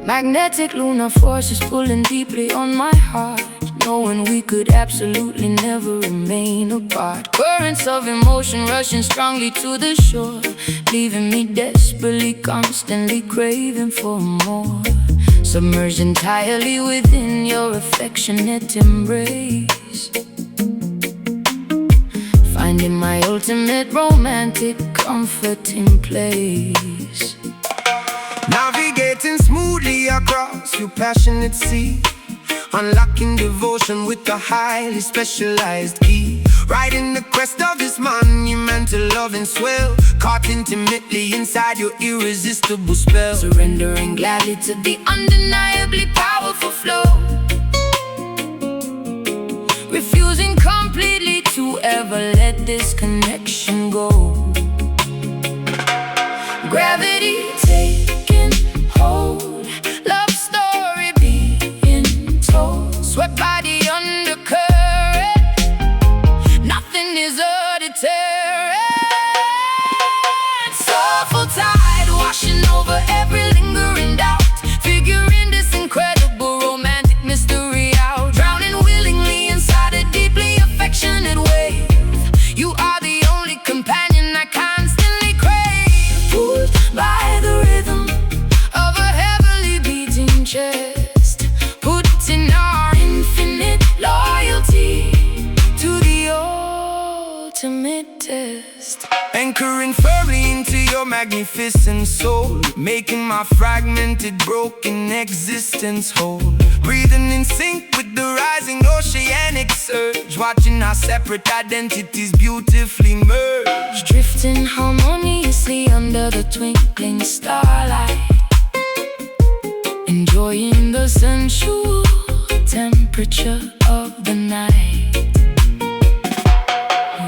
Magnetic lunar forces pulling deeply on my heart, knowing we could absolutely never remain apart. Currents of emotion rushing strongly to the shore, leaving me desperately, constantly craving for more. Submerged entirely within your affectionate embrace, finding my ultimate romantic comforting place. Navigating smoothly across your passionate sea, unlocking devotion with a highly specialized key. Riding the crest of this monumental loving swell, caught intimately inside your irresistible spell. Surrendering gladly to the undeniably powerful flow, refusing completely to ever let this connection go. Gravity taking hold, love story being told, swept by the undercurrent, nothing is a deterrent. Soulful tide washing over every lingering doubt, figuring this incredible romantic mystery out, drowning willingly inside a deeply affectionate wave. You are the only companion I constantly crave, pulled by the rhythm of a heavily beating chest, putting our infinite loyalty to the ultimate test. Anchoring firmly into your magnificent soul, making my fragmented, broken existence whole. Breathing in sync with the rising oceanic surge, watching our separate identities beautifully merge. Drifting harmoniously under the twinkling starlight, enjoying the sensual temperature of the night,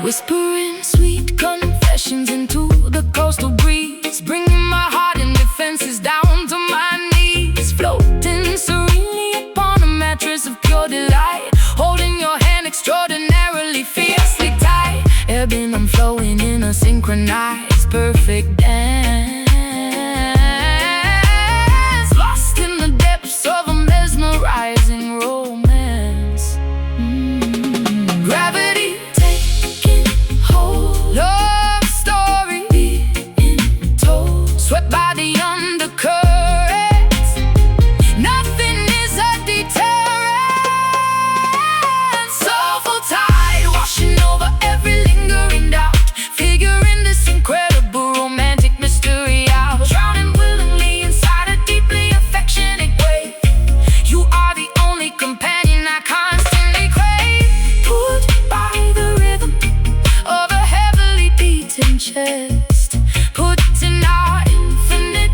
whispering sweet confessions into the coastal breeze, bringing my heart and defenses down to my knees, floating serenely upon a mattress of pure delight, holding your hand extraordinarily fiercely tight, ebbing and flowing in a synchronized perfect dance, lost in the depths of a mesmerizing romance. Gravity taking hold, love story being told, swept by the undercurrents, nothing is a deterrent. Soulful tide washing over every lingering doubt, figuring this incredible romantic mystery out, drowning willingly inside a deeply affectionate wave. You are the only companion I constantly crave, pulled by the rhythm of a heavily beating chest, putting our infinite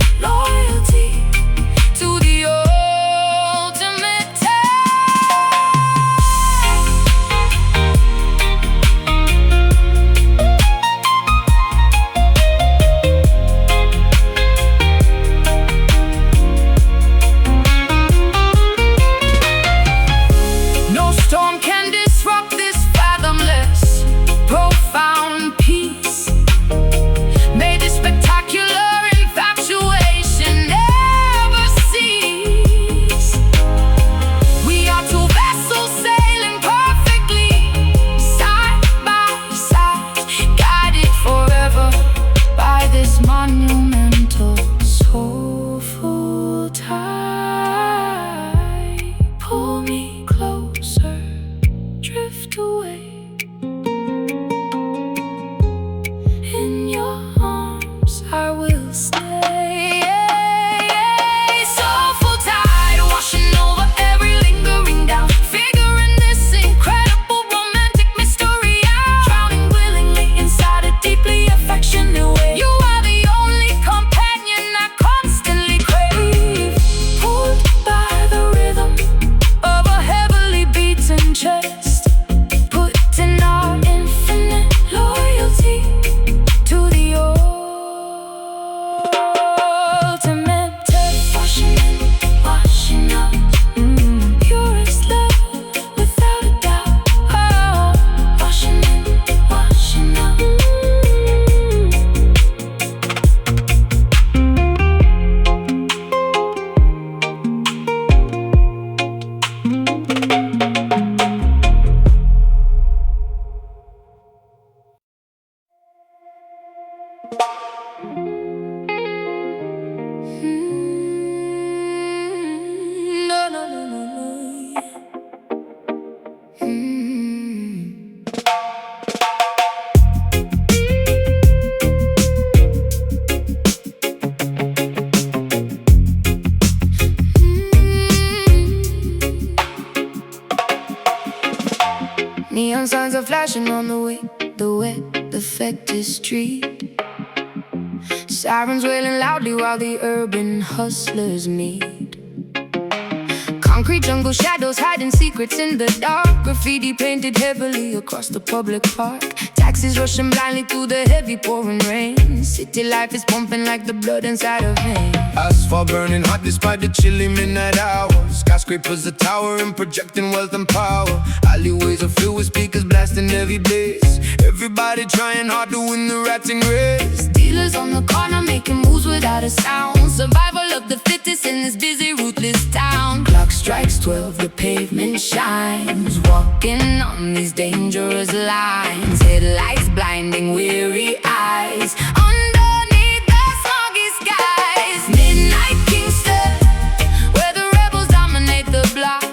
crashing on the way. The wet affected street, sirens wailing loudly while the urban hustlers meet. Concrete jungle shadows hiding secrets in the dark. Graffiti painted heavily across the public park. Taxis rushing blindly through the heavy pouring rain. City life is pumping like the blood inside of veins. Asphalt burning hot despite the chilly midnight hours. Skyscrapers are towering, projecting wealth and power. Alleyways are filled with speakers blasting heavy bass. Everybody trying hard to win the ratting race. Dealers on the corner making moves without a sound. Survival of the fittest in this busy, ruthless town. Clock strikes 12, the pavement shines. Walking on these dangerous lines. Headlights blinding weary eyes. Underneath the smoggy skies. Midnight Kingston, where the rebels dominate the block.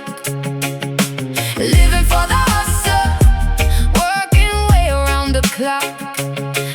Living for the hustle, working way around the clock.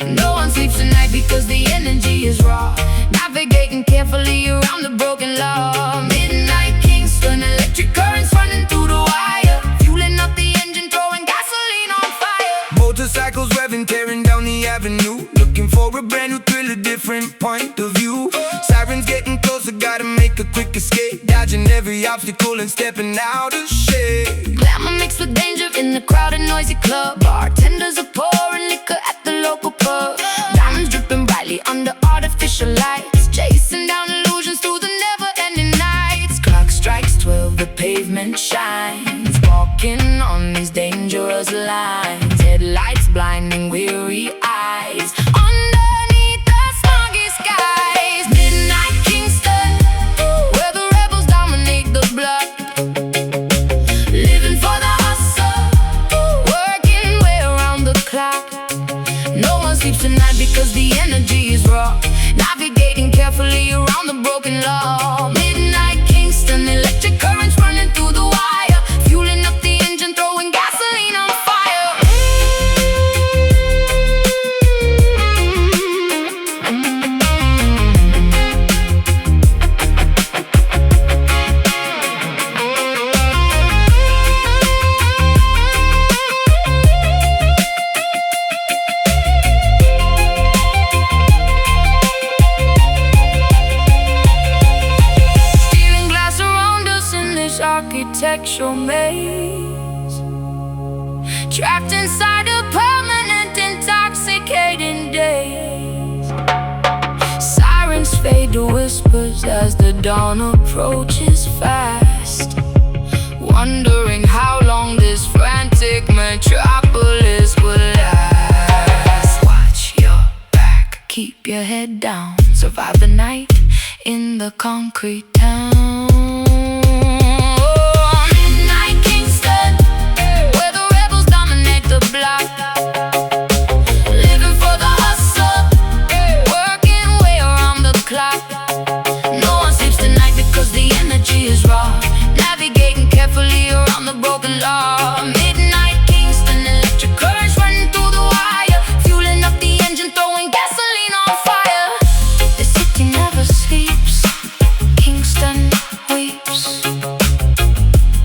No one sleeps tonight because the energy is raw. Navigating carefully around the broken law. Midnight Kingston, electric currents running through the wire. Fueling up the engine, throwing gasoline on fire. Motorcycles revving, tearing down the avenue. Looking for a brand new thrill, a different point of view. Sirens getting closer, gotta make a quick escape. Dodging every obstacle and stepping out of shade. Glamour mixed with danger in the crowded, noisy club. Bartenders are pouring liquor at the local pub. Diamonds dripping brightly under artificial lights. Chasing down illusions through the never-ending nights. Clock strikes 12, the pavement shines. Walking on these dangerous lines. Headlights blinding weary eyes. Underneath the smoggy skies. Midnight Kingston, where the rebels dominate the block. Living for the hustle, working way around the clock. No one sleeps tonight because the energy is raw. Navigating carefully around the broken law. Midnight Kingston, electric currents running through the wire. Fueling up the engine, throwing gasoline on fire. Architectural maze, trapped inside a permanent intoxicating daze. Sirens fade to whispers as the dawn approaches fast. Wondering how long this frantic metropolis will last. Watch your back, keep your head down. Survive the night in the concrete town. Living for the hustle, working way around the clock. No one sleeps tonight because the energy is raw. Navigating carefully around the broken law. Midnight Kingston, electric currents running through the wire. Fueling up the engine, throwing gasoline on fire. The city never sleeps, Kingston weeps.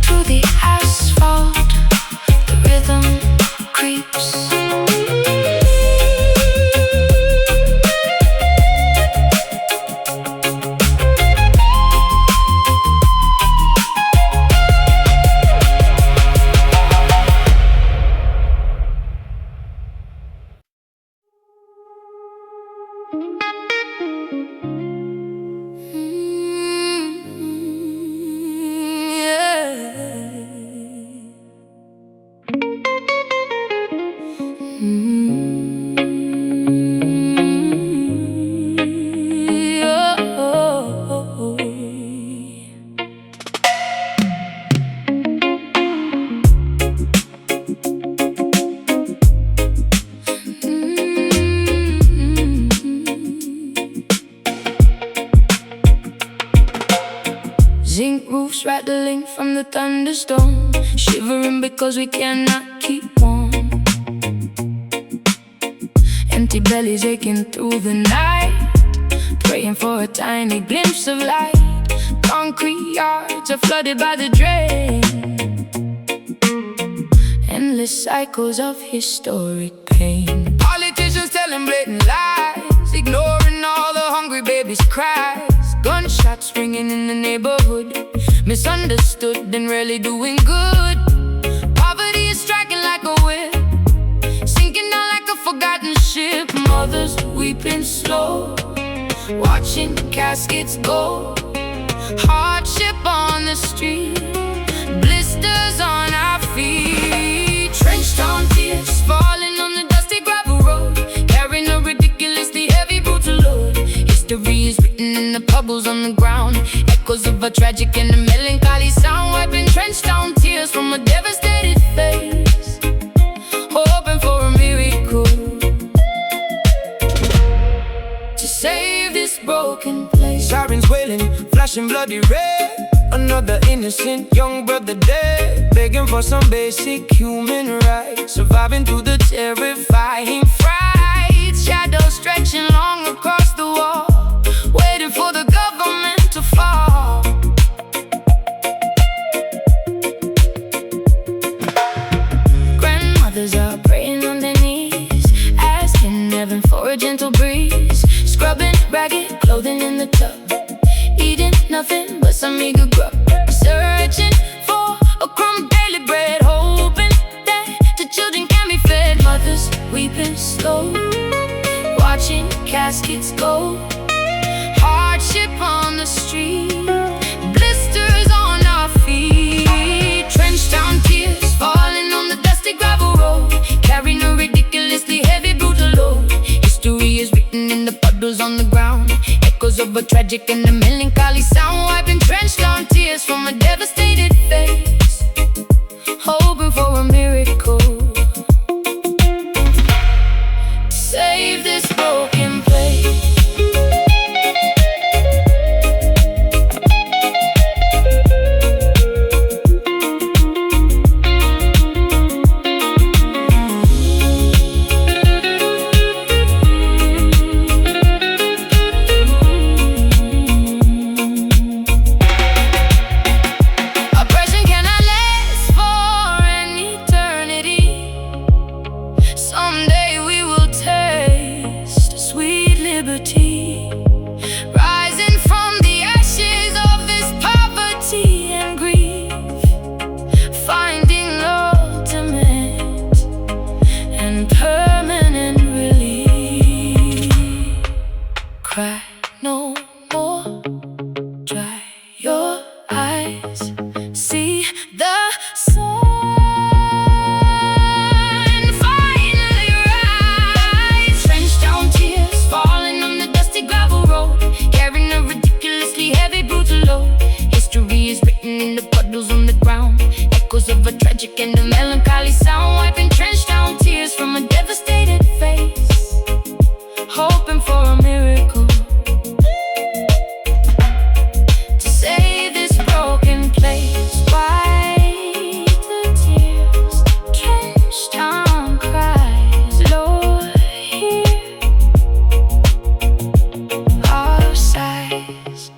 Through the asphalt, the rhythm creeps. Zinc roofs rattling from the thunderstorm, shivering because we cannot keep warm. Empty bellies aching through the night, praying for a tiny glimpse of light. Concrete yards are flooded by the drain. endless cycles of historic pain. Politicians telling blatant lies, ignoring all the hungry babies' cries. Gunshots ringing in the neighborhood, misunderstood and rarely doing good. Poverty is striking like a whip, sinking down like a forgotten ship. Mothers weeping slow, watching caskets go. Hardship on the street, blisters on our feet. Trenched on tears, falling on the dusty gravel road, carrying a ridiculously heavy brutal load. History is written in the puddles on the ground, echoes of a tragic and a melancholy sound. Wiping trenched down tears from a devastated face, hoping for a miracle to save this broken place. Sirens wailing, flashing bloody red. Another innocent young brother dead, begging for some basic human rights. Surviving through the terrifying frights. Shadows stretching long across the wall, waiting for the government to fall. Grandmothers are praying on their knees, asking heaven for a gentle breeze. Scrubbing ragged clothing in the tub, eating nothing but some meager grub. Searching for a crumb of daily bread, hoping that the children can be fed. Mothers weeping slow, watching caskets go. Hardship on the street, blisters on our feet. Trenched down tears, falling on the dusty gravel road, carrying a ridiculously heavy brutal load. History is written in the puddles on the ground, echoes of a tragic and a melancholy sound. Wiping trenched down tears from a devastated face, hoping for a miracle to save this broken place. Someday we will taste sweet liberty, rising from the ashes of this poverty and grief, finding ultimate and permanent relief. Cry no more, dry your eyes, see the sun. History is written in the puddles on the ground, echoes of a tragic and a melancholy sound. Wiping trenched down tears from a devastated face, hoping for a miracle to save this broken place. Wipe the tears, trenched down cries. Lord, hear our sighs.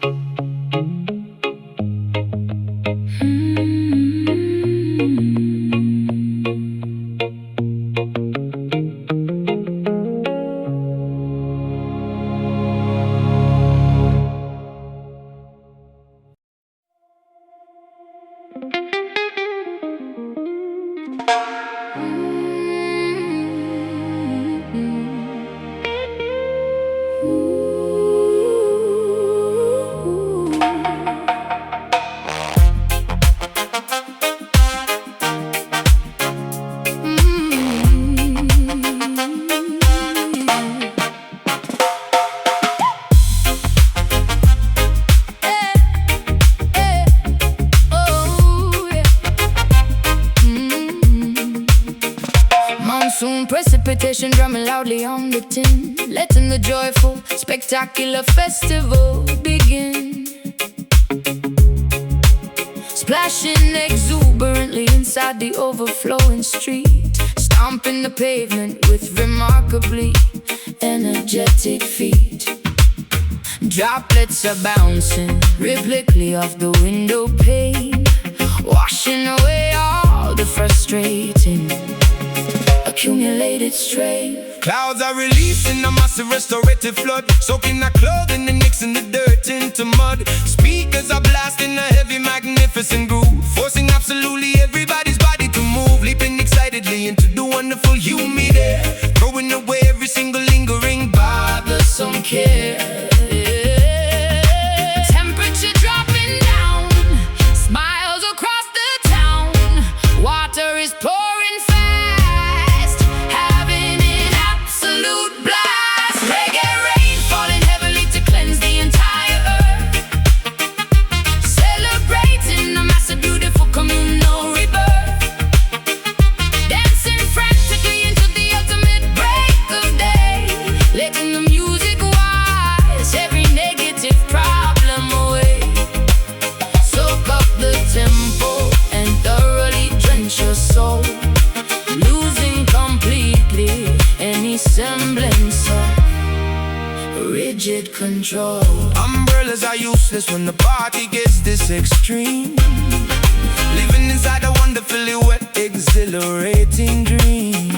Monsoon precipitation drumming loudly on the tin, letting the joyful, spectacular festival begin. Splashing exuberantly inside the overflowing street, stomping the pavement with remarkably energetic feet. Droplets are bouncing rhythmically off the window pane, washing away all the frustrating accumulated strain. Clouds are releasing a massive restorative flood, soaking our clothing and mixing the dirt into mud. Speakers are blasting a heavy, magnificent groove, forcing absolutely everybody's body to move, leaping excitedly into the wonderful humid air, throwing away every single lingering bothersome care. Temperature dropping down, smiles across the town. Water is pouring fast, having an absolute blast. Reggae rain falling heavily to cleanse the entire earth, celebrating a massive, beautiful communal rebirth. Dancing frantically into the ultimate break of day, letting the music wash every negative problem away. Soak up the tempo and thoroughly drench your soul, losing completely any semblance of rigid control. Umbrellas are useless when the party gets this extreme, living inside a wonderfully wet, exhilarating dream.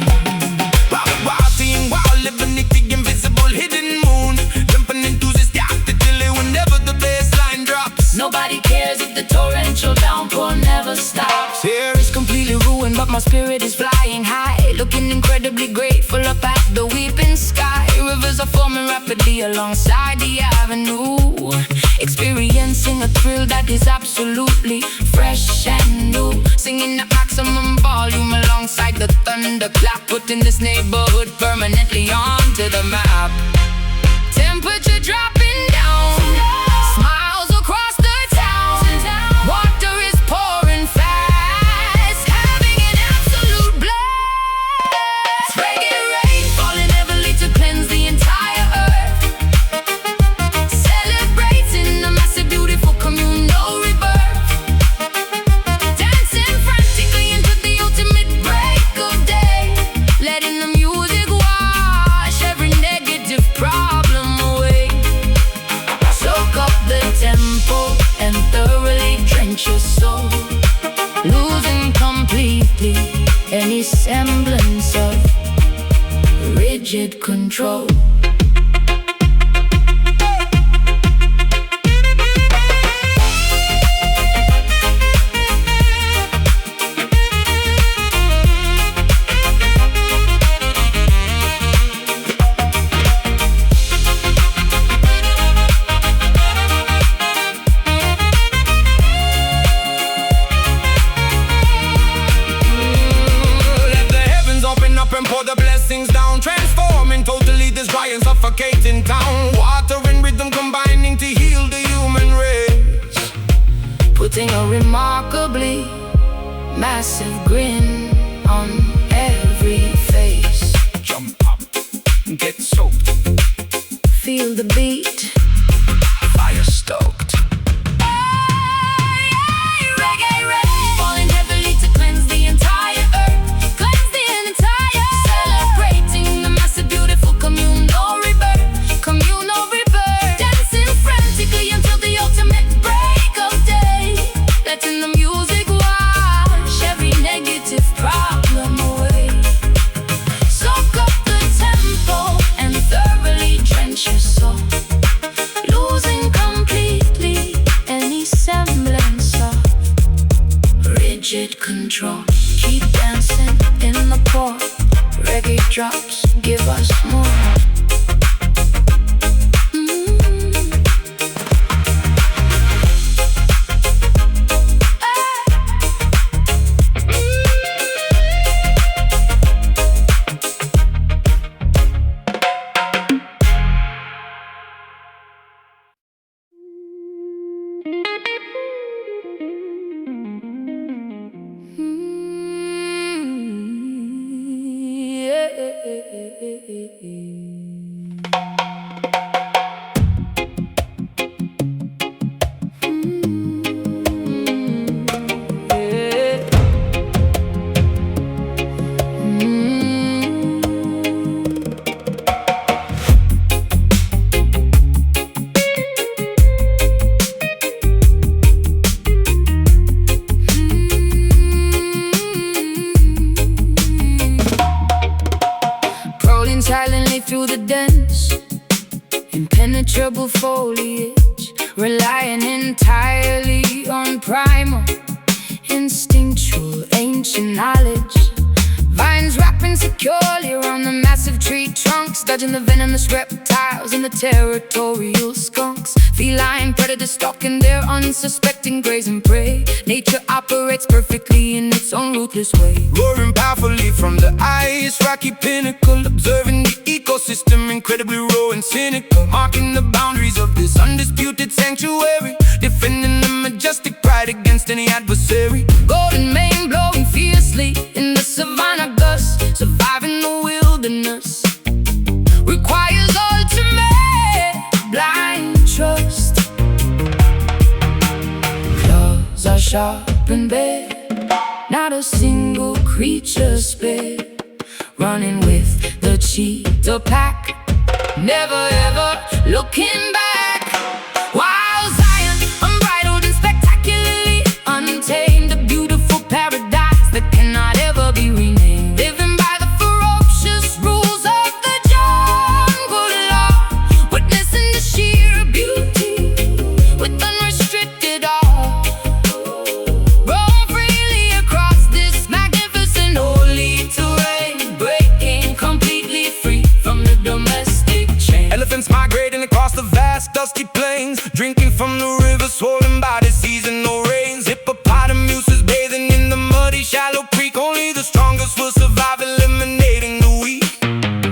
Partying while living beneath the invisible hidden moon, jumping enthusiastic whenever the bassline drops. Nobody cares if the torrential downpour never stops. Hair is completely ruined, But my spirit is flying high, looking incredibly grateful up at the weeping sky. Rivers are forming rapidly alongside the avenue, experiencing a thrill that is absolutely fresh and new. Singing at maximum volume alongside the thunderclap, putting this neighborhood permanently onto the map. Temperature dropping down, smiles across the town. Water is pouring fast, having an absolute blast. Reggae rain falling heavily to cleanse the entire earth, celebrating a massive, beautiful communal rebirth. Dancing frantically into the ultimate break of day, letting the music wash every negative problem away. Soak up the tempo and thoroughly drench your soul, losing completely any semblance of rigid control. let the heavens open up and pour the blessings down, transforming totally this dry and suffocating town. Water and rhythm combining to heal the human race, Putting a remarkably massive grin on every face. jump up, get soaked, Feel the beat. fire stoked. Reggae rain falling heavily to cleanse the entire earth, cleanse the entire, celebrating the massive, beautiful communal rebirth, communal rebirth. Dancing frantically until the ultimate break of day, letting the music wash every negative problem away. Soak up the tempo and thoroughly drench your soul, losing completely any semblance of rigid control. Keep dancing in the pour, reggae drops, give us more. through the dense, impenetrable foliage, relying entirely on primal, instinctual, ancient knowledge. Vines wrapping securely around the massive tree trunks, dodging the venomous reptiles and the territorial skunks. Feline predators stalking their unsuspecting grazing prey. Nature operates perfectly in its own ruthless way. Roaring powerfully from the ice rocky pinnacle, observing the ecosystem incredibly raw and cynical, marking the boundaries of this undisputed sanctuary, defending the majestic pride against any adversary. Golden mane blowing fiercely in the savannah gust, surviving the wilderness requires ultimate blind trust. Claws are sharp and bare, not a single creature spared, running with the cheetah pack, never ever looking back. While Zion, unbridled and spectacularly untamed, a beautiful paradise that cannot ever be renamed, living by the ferocious rules of the jungle law, witnessing the sheer beauty with unrestricted awe. Roam freely across this magnificent holy terrain, breaking completely free from the domestic chain. Elephants migrating across the vast dusty plains, drinking from the rivers swollen by the seasonal rains. Hippopotamuses bathing in the muddy shallow creek, only the strongest will survive, eliminating the weak.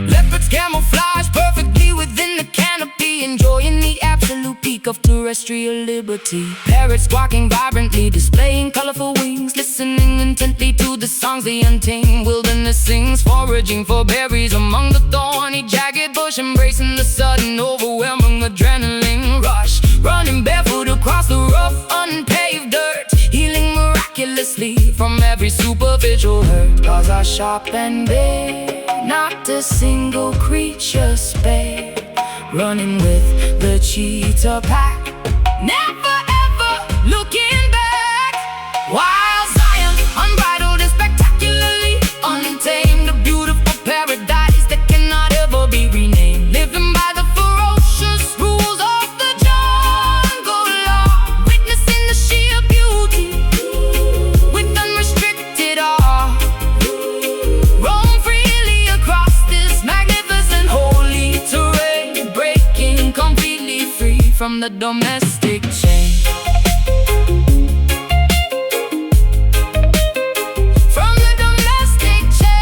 Leopards camouflage perfectly within the canopy, enjoying the absolute peak of terrestrial liberty. Parrots squawking vibrantly, displaying colorful wings, listening intently to the songs the untamed wilderness sings, foraging for berries among the thorny jagged bush, embracing the sudden overwhelming adrenaline rush, running barefoot across the rough unpaved dirt, healing miraculously from every superficial hurt. Claws are sharp and bare, not a single creature spared, running with the cheetah pack, never ever looking back. While Zion, unbridled and spectacularly untamed, a beautiful paradise that cannot ever be renamed, living by the ferocious rules of the jungle law, witnessing the sheer beauty with unrestricted awe. Roam freely across this magnificent holy terrain, breaking completely free from the domestic chain. From the domestic chain.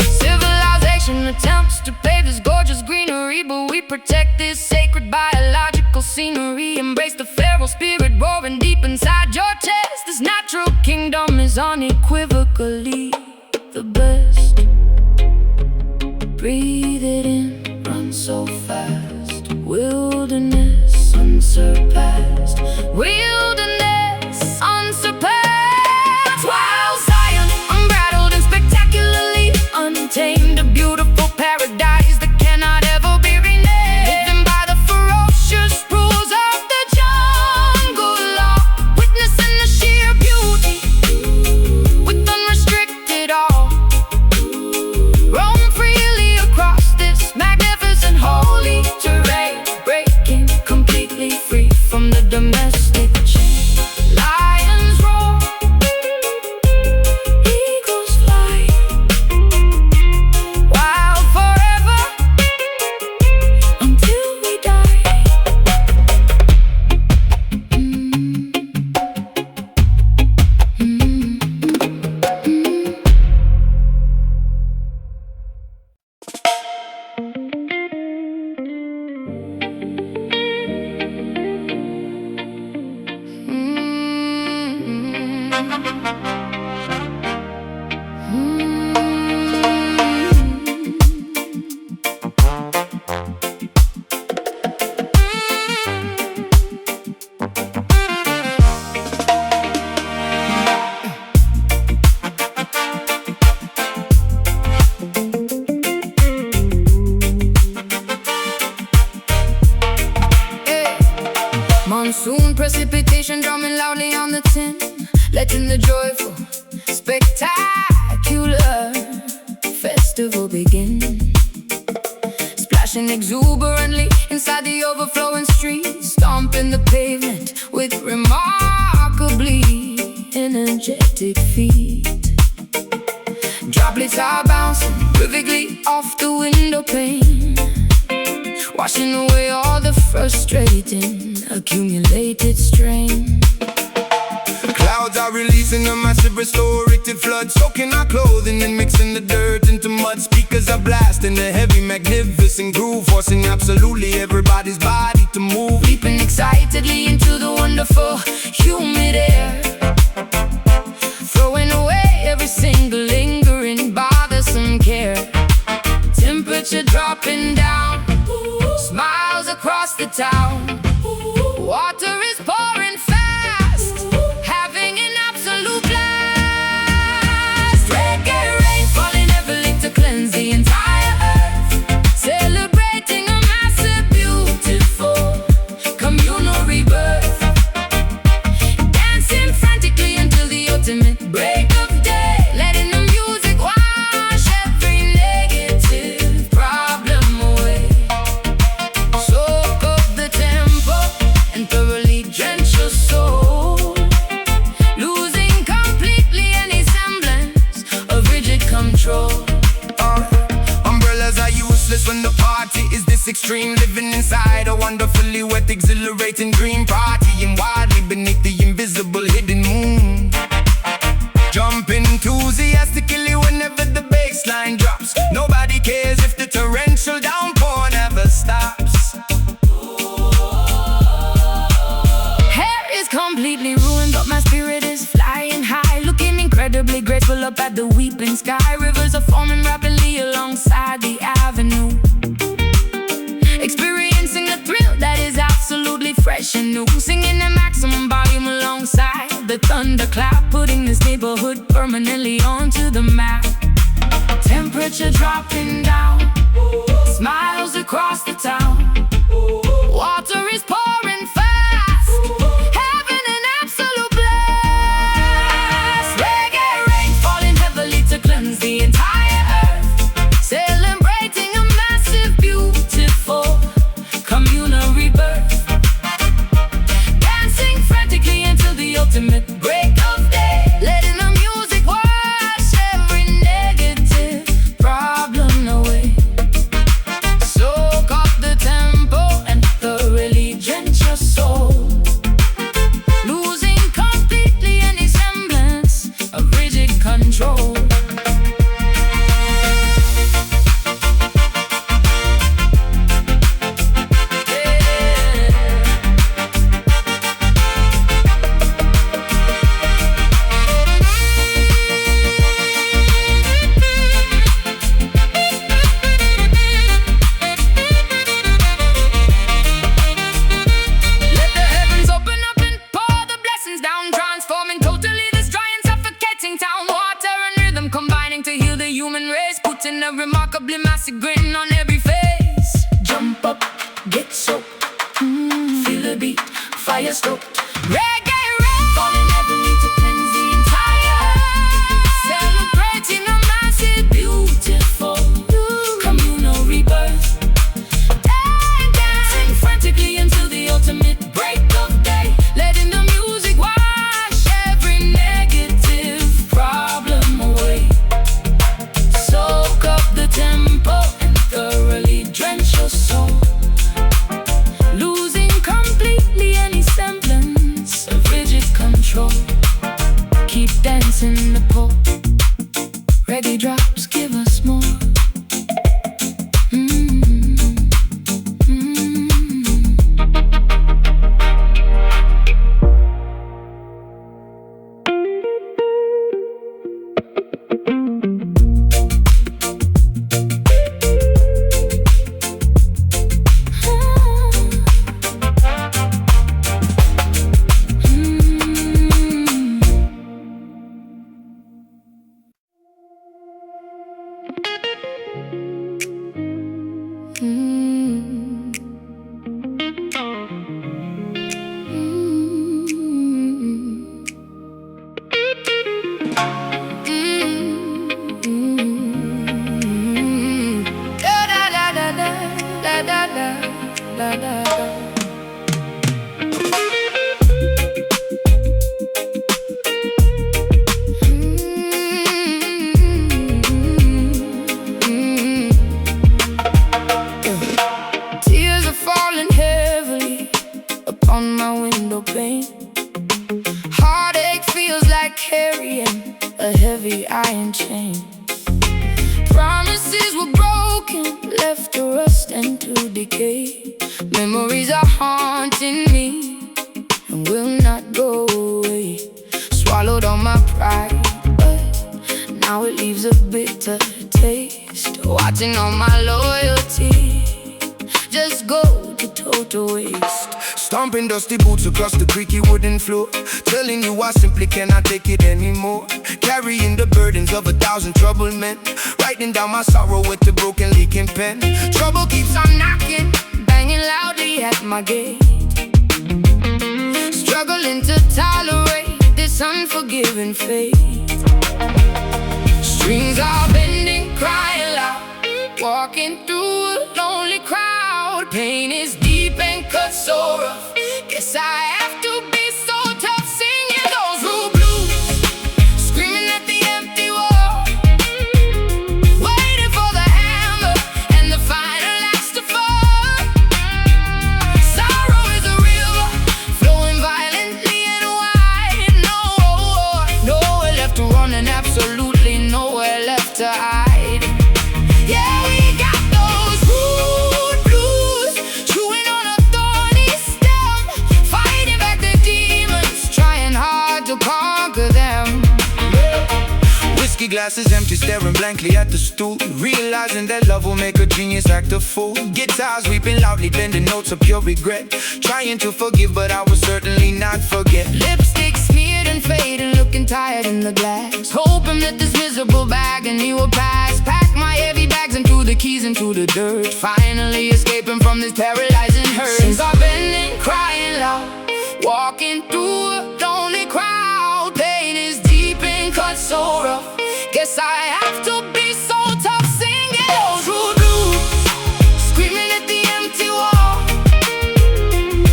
Civilization attempts to pave this gorgeous greenery, but we protect this sacred biological scenery. Embrace the feral spirit roaring deep inside your chest. This natural kingdom is unequivocally the best. Breathe it in, run so fast. Wilderness unsurpassed. Wilderness unsurpassed. While Zion, unbridled and spectacularly untamed, a beautiful paradise that cannot ever be renamed, living by the ferocious rules of the jungle law, witnessing the sheer beauty with unrestricted awe. Roam freely across this magnificent holy terrain, breaking completely free from the domestic chain. Monsoon precipitation drumming loudly on the tin, letting the joyful, spectacular festival begin. Splashing exuberantly inside the overflowing street, stomping the pavement with remarkably energetic feet. Droplets are bouncing vividly off the window pane, washing away all the frustrating, accumulated strain. Clouds are releasing a massive restorative flood, soaking our clothing and mixing the dirt into mud. Speakers are blasting a heavy, magnificent groove, forcing absolutely everybody's body to move. Leaping excitedly into the wonderful, humid air, throwing away every single lingering, bothersome care. Temperature dropping down, smiles across the town. Water is pouring fast, having an absolute blast. Reggae rain falling heavily to cleanse the entire earth, celebrating a massive, beautiful, communal rebirth. Dancing frantically until the ultimate break of day, letting the music wash every negative problem away. Soak up the tempo and thoroughly drench your soul, losing completely any semblance of rigid control. Umbrellas are useless when the party is this extreme, living inside a wonderfully wet, exhilarating green party, and wildly beneath the invisible hidden moon. Jumping enthusiastically whenever the bass line drops. Nobody cares if the torrential downpour never stops. Hair is completely ruined, but my spirit is flying high, looking incredibly grateful up at the weeping sky. Rivers are forming rapidly alongside the avenue, experiencing a thrill that is absolutely fresh and new. Singing at maximum volume alongside the thunderclap, putting this neighborhood permanently onto the map. Temperature dropping down, smiles across the town. Water is pouring fast, having an absolute blast. Reggae rain falling heavily to cleanse the entire earth, celebrating a massive, beautiful, communal rebirth. Dancing frantically until the ultimate break of day, letting the music wash every negative problem away. Soak up the tempo and thoroughly drench your soul, losing completely any semblance of rigid control. Let the heavens open up and pour the blessings down, transforming totally this dry and suffocating town. Water and rhythm combining to heal the human race, putting a remarkably massive grin on every face. Jump up, get soaked, feel the beat, fire stoked. Reggae rain falling heavily to cleanse the entire earth, celebrating a massive, beautiful, communal rebirth. Dancing frantically until the ultimate break of day, letting the music wash every negative problem away. Soak up the tempo and thoroughly drench your soul, losing completely any semblance of rigid control. Keep dancing in the pole, reggae drops give us more. Tears are falling heavily upon my window pane. Heartache feels like carrying a heavy iron chain. Promises were broken, left to rust and to decay. Memories are haunting me and will not go away. Swallowed all my pride, but now it leaves a bitter taste. Watching all my loyalty just go to total waste. Stomping dusty boots across the creaky wooden floor, telling you I simply cannot take it anymore. Carrying the burdens of 1,000 troubled men, writing down my sorrow with the broken leaking pen. Trouble keeps on knocking, banging loudly at my gate. Struggling to tolerate this unforgiving fate. Strings are bending, crying loud, walking through a lonely crowd. Pain is deep and cut so rough. Guess I have to be so tough, singing those rude blues, screaming at the empty wall, waiting for the hammer and the final axe to fall. Sorrow is a river flowing violently and wide. Nowhere left to run and absolutely nowhere left to hide. Yeah, we got those rude blues, chewing on a thorny stem, fighting back the demons, trying hard to conquer them. Whiskey glasses empty, staring blankly at the stool, realizing that love will make a genius act a fool. Guitars weeping loudly, bending notes of pure regret, trying to forgive, but I will certainly not forget. Lipstick smeared and fading, looking tired in the glass, hoping that this miserable agony will pass. Pack my heavy bags and threw the keys into the dirt, finally escaping from this paralyzing hurt. Strings are bending, crying loud, walking through a lonely crowd. Pain is deep and cut so rough. Guess I have to be so tough, singing those rude blues, screaming at the empty wall,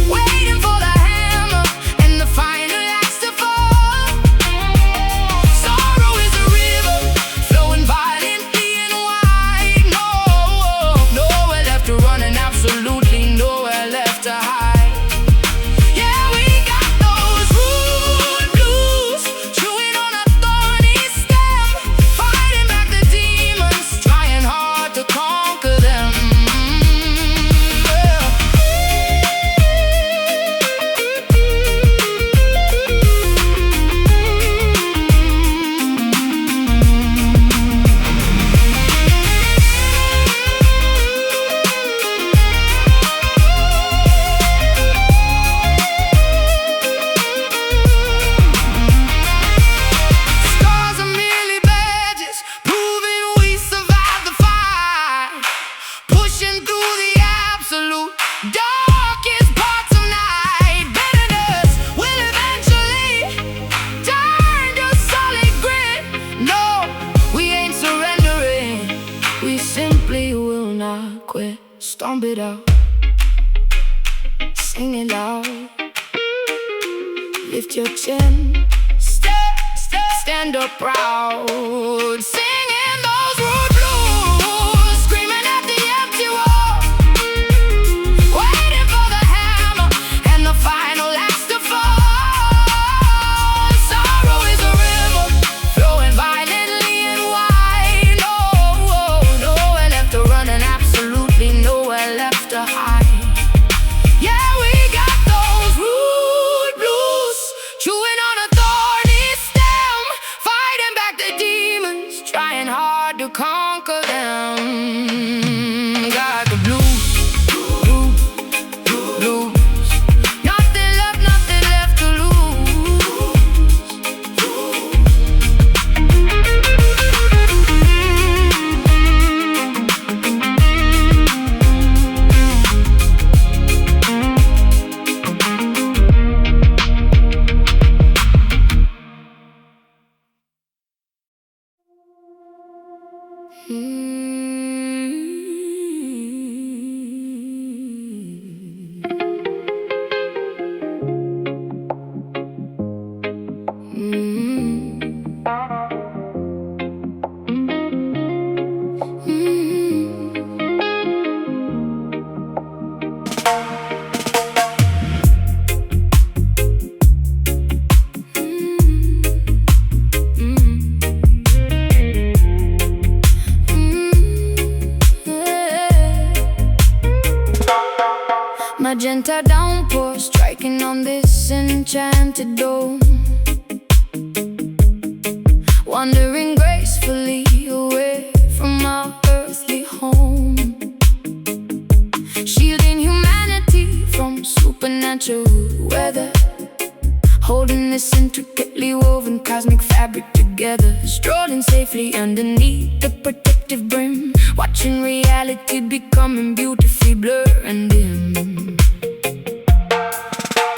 waiting for the hammer and the final axe to fall. Sorrow is a river flowing violently and wide. Nowhere left to run and absolutely nowhere left to hide. Yeah, we got those rude blues, chewing on a thorny stem, fighting back the demons, trying hard to conquer them. Scars are merely badges, proving we survived the fight, pushing through the absolute darkest parts of night. Bitterness will eventually turn to solid grit. No, we ain't surrendering, we simply will not quit. Stomp it out, sing it loud, lift your chin, stand up proud, singing those rude blues, screaming at the empty wall, waiting for the hammer and the final axe to fall. Sorrow is a river flowing violently and wide. Nowhere left to run and absolutely nowhere left to hide. Yeah, we got those rude blues, chewing on a thorny stem, fighting back the demons, winter downpour striking on this enchanted dome, wandering gracefully away from our earthly home, shielding humanity from supernatural weather, holding this intricately woven cosmic fabric together, strolling safely underneath the protective brim, watching reality becoming beautifully blurred and dim.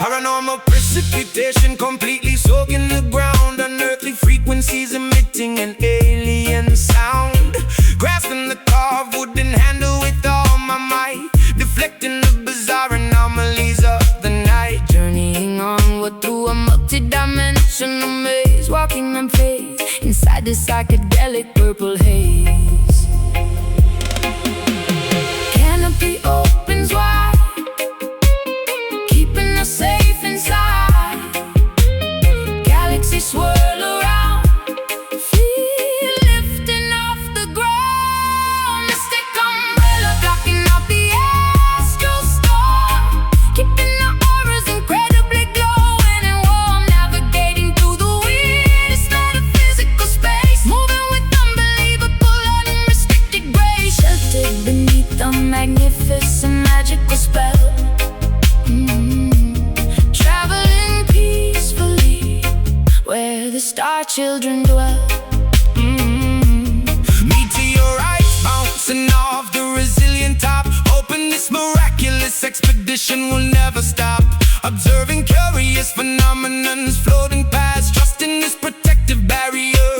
Paranormal precipitation completely soaking the ground, unearthly frequencies emitting an alien sound, grasping the carved wooden handle with all my might, deflecting the bizarre anomalies of the night, Journeying onward through a multi-dimensional maze, walking in faith inside the psychedelic purple haze. Canopy opens wide, keeping us safe inside. Galaxies swirl around, feel lifting off the ground. Mystic umbrella blocking out the astral storm, keeping our auras incredibly glowing and warm, navigating through the weirdest metaphysical space, moving with unbelievable unrestricted grace, sheltered beneath the magnificent magical spell. Traveling peacefully where the star children dwell. Meteorites bouncing off the resilient top, hoping this miraculous expedition will never stop, observing curious phenomenons floating past, trusting this protective barrier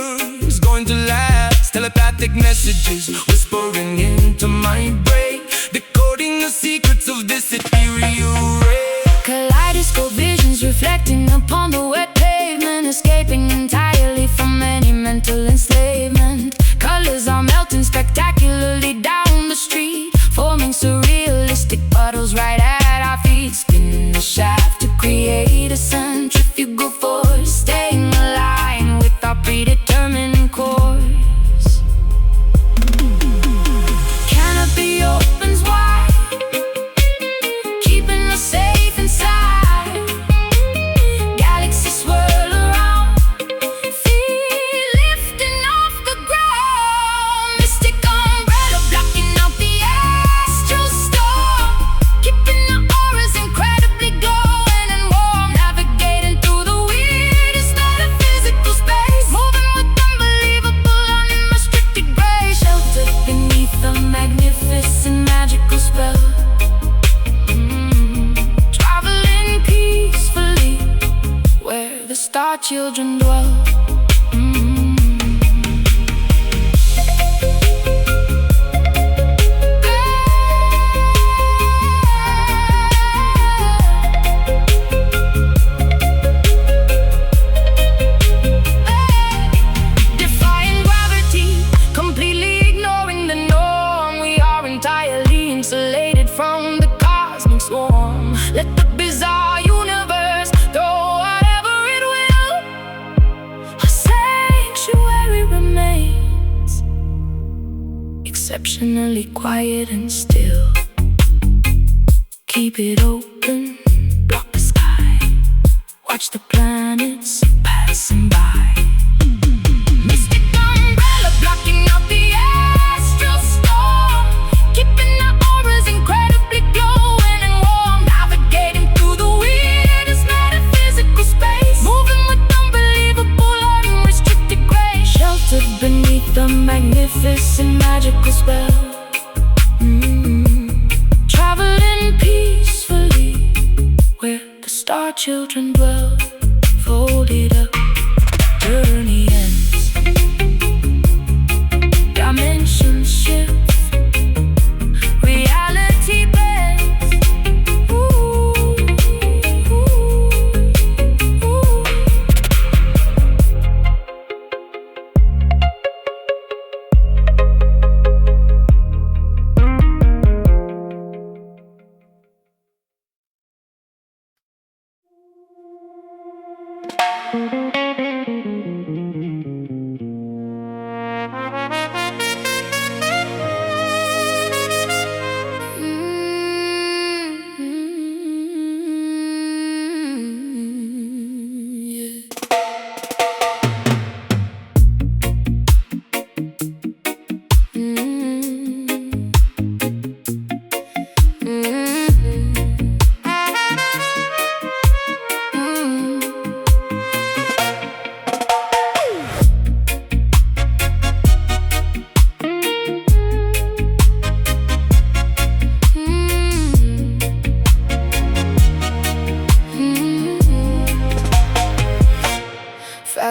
is going to last. Telepathic messages whispering into my brain, decoding the secrets of this ethereal ray. Kaleidoscope visions reflecting upon the wet pavement, escaping entirely from any mental enslavement. Colors are melting spectacularly down the street, forming surrealistic puddles right at our feet, spinning the shaft to create a centrifugal force, staying aligned with our predetermined course. Canopy opens wide, keeping us safe inside. Galaxies swirl around, feel lifting off the ground. Mystic umbrella blocking out the astral storm, keeping our auras incredibly glowing and warm, navigating through the weirdest metaphysical space, moving with unbelievable unrestricted grace, sheltered beneath the magnificent magical spell. Traveling peacefully where the star children dwell. Defying gravity, completely ignoring the norm, we are entirely insulated from the cosmic swarm. Let the bizarre universe throw whatever it will, a sanctuary remains, exceptionally quiet and still. Keep it open, block the sky, watch the planets passing by. Mystic umbrella blocking out the astral storm, keeping our auras incredibly glowing and warm, navigating through the weirdest metaphysical space, moving with unbelievable unrestricted grace, sheltered beneath the magnificent magical spell. Traveling peacefully where the star children dwell, folded up, journey ends, dimensions shift, reality bends. Ooh, ooh, ooh.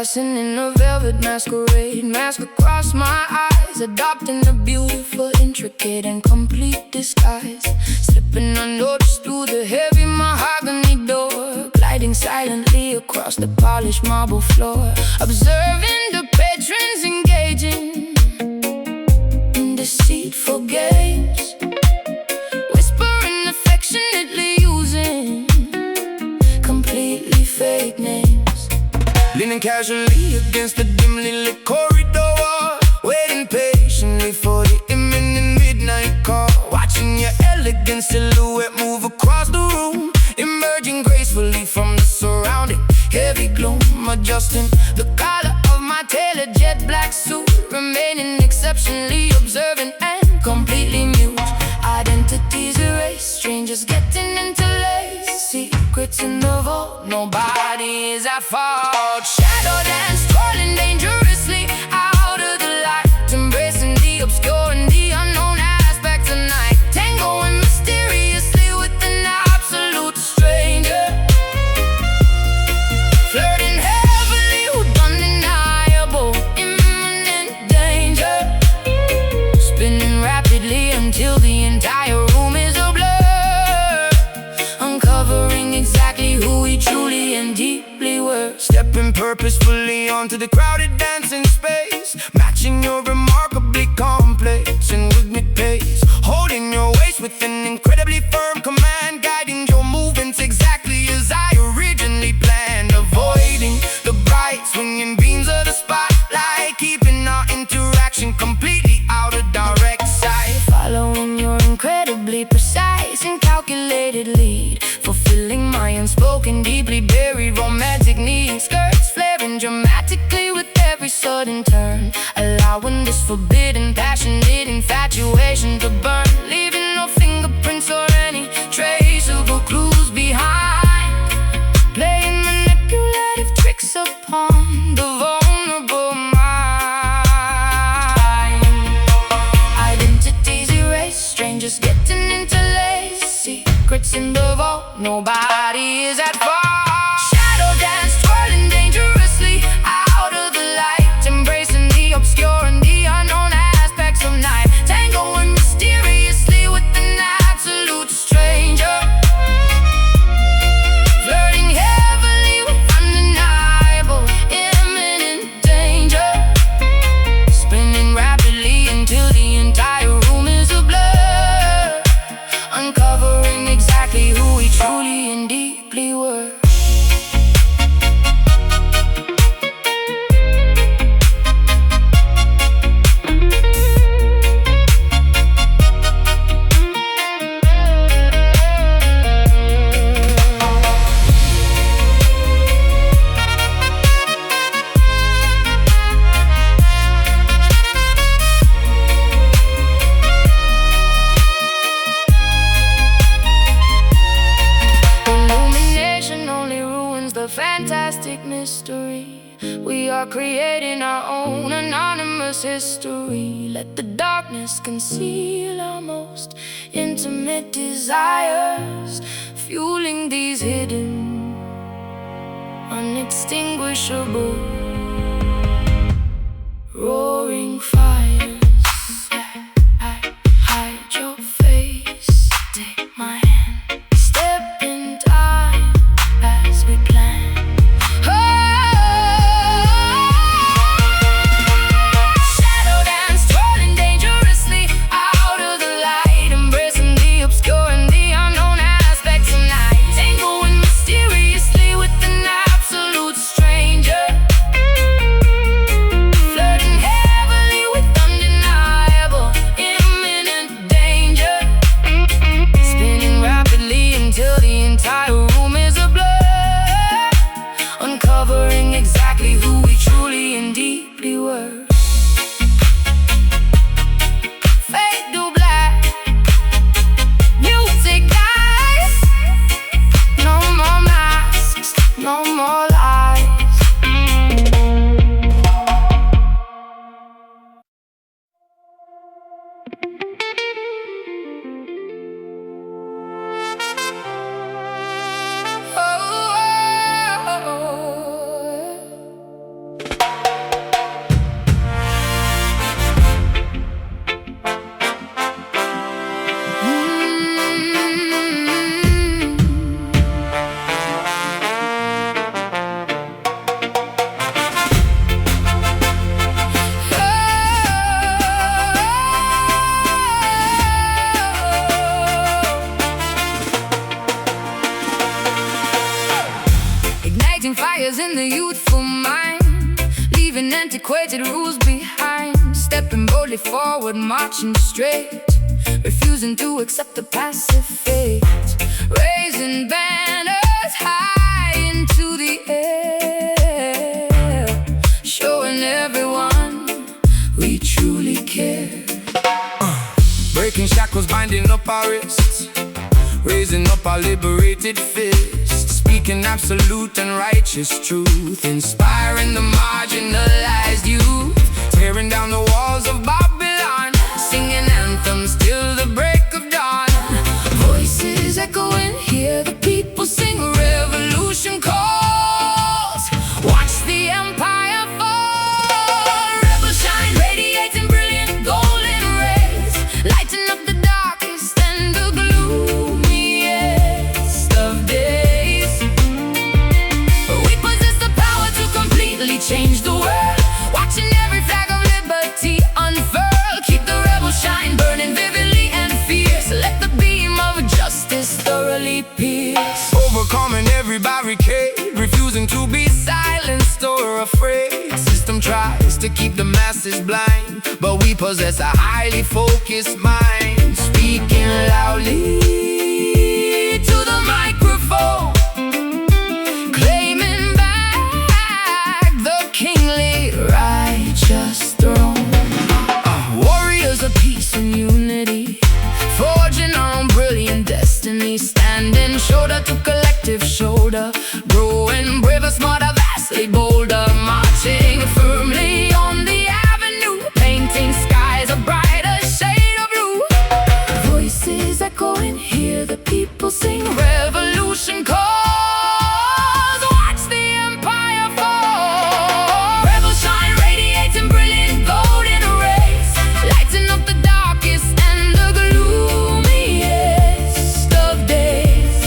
Dancing in a velvet masquerade, mask across my eyes, adopting a beautiful, intricate, and complete disguise. Slipping unnoticed through the heavy mahogany door, gliding silently across the polished marble floor, observing the patrons engaging in deceitful games, whispering affectionately, using completely fake names. Leaning casually against the dimly lit corridor, waiting patiently for the imminent midnight call. Watching your elegant silhouette move across the room, emerging gracefully from the surrounding heavy gloom. Adjusting the collar of my tailored jet black suit, remaining exceptionally observant and completely mute. Identities erased, strangers getting interlaced, secrets in the vault, nobody is at fault. Shadow dance, twirling dangerously out of the light, embracing the obscure and the unknown aspects of night, tangoing mysteriously with an absolute stranger, flirting heavily with undeniable imminent danger, spinning rapidly until the entire room is a blur, uncovering exactly who we truly and deeply were. Stepping purposefully onto the crowded dancing space, matching your remarkably complex and rhythmic pace, holding your waist with an incredibly firm command, guiding your movements exactly as I originally planned, avoiding the bright swinging beams of the spotlight, keeping our interaction completely out of direct sight. Following your incredibly precise and calculated lead, fulfilling my unspoken, deeply buried romantic needs. Skirts flaring dramatically with every sudden turn, allowing this forbidden, passionate infatuation to burn, leaving no fingerprints or any traceable clues behind, playing manipulative tricks upon the vulnerable mind. Identities erased, strangers getting interlaced, secrets in the vault, nobody is at fault. Shadow dance, twirling dangerously out of the light, embracing the obscure and the unknown aspects of night, tangoing mysteriously with an absolute stranger, flirting heavily with undeniable imminent danger, spinning rapidly until the entire room is a blur, uncovering exactly who we truly and deeply were. Illumination only ruins the fantastic mystery. We are creating our own anonymous history. Let the darkness conceal our most intimate desires, fueling these hidden, unextinguishable, roaring fires. Hide your face, take my hand, step in time as we plan. Shadow dance, twirling dangerously out of the light, embracing the obscure and the unknown aspects of night, tangoing mysteriously with an absolute stranger, lighting fires in the youthful mind, leaving antiquated rules behind, stepping boldly forward, marching straight, refusing to accept the passive fate, raising banners high into the air, showing everyone we truly care. Breaking shackles, binding up our wrists, raising up our liberated fists, speaking absolute and righteous truth, inspiring the marginalized youth, tearing down the walls of Babylon, singing anthems till the break of dawn. Voices echoing, hear the people sing, revolution calls, watch the empire fall. Rebel shine, radiating brilliant golden rays, lighting up the darkest and the gloomiest of days. We possess the power to completely change the world, watching every flag of liberty unfurl. Keep the rebel shine burning vividly and fierce, let the beam of justice thoroughly pierce. Overcoming every barricade, refusing to be silenced or afraid. System tries to keep the masses blind, but we possess a highly focused mind, speaking loudly to the microphone, claiming back the kingly righteous throne. Warriors of peace and unity, forging our own brilliant destiny, standing shoulder to collective shoulder, growing braver, smarter, vastly bolder, marching firmly on the avenue, painting skies a brighter shade of blue. Voices echoing, hear the people sing, revolution calls, watch the empire fall. Rebel shine, radiating brilliant golden rays, lighting up the darkest and the gloomiest of days.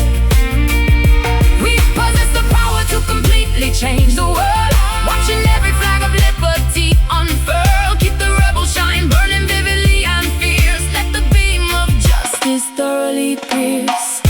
We possess the power to completely change the world, watching every flag of liberty unfurl. Keep the rebel shine burning vividly and fierce, let the beam of justice thoroughly pierce.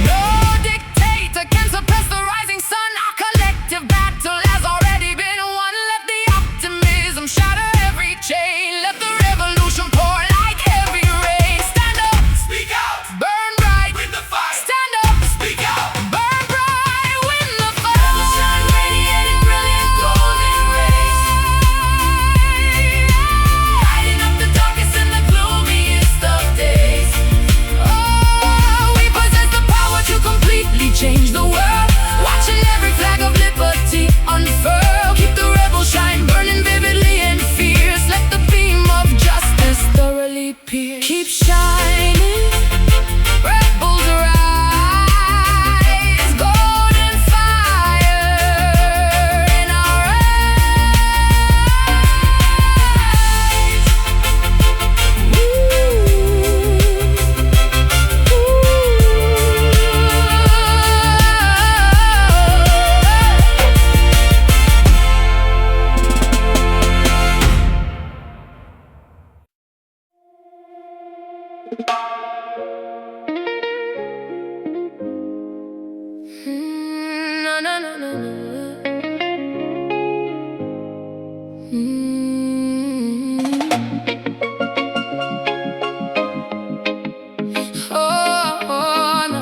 No dictator can suppress the rising sun. Our collective battle has already been won. Let the optimism shatter every chain, let the revolution pour like heavy rain. Stand up, speak out, burn bright, win the fight. Stand up, speak out, burn bright, win the fight. Rebel shine, radiating brilliant golden rays, lighting up the darkest and the gloomiest of days. Oh, we possess the power to completely change the world, watching every flag of liberty unfurl. Keep the rebel shine burning vividly and fierce, let the beam of justice thoroughly pierce. Keep shining, rebels rise, golden fire in our eyes. Na na na na na. Oh, no.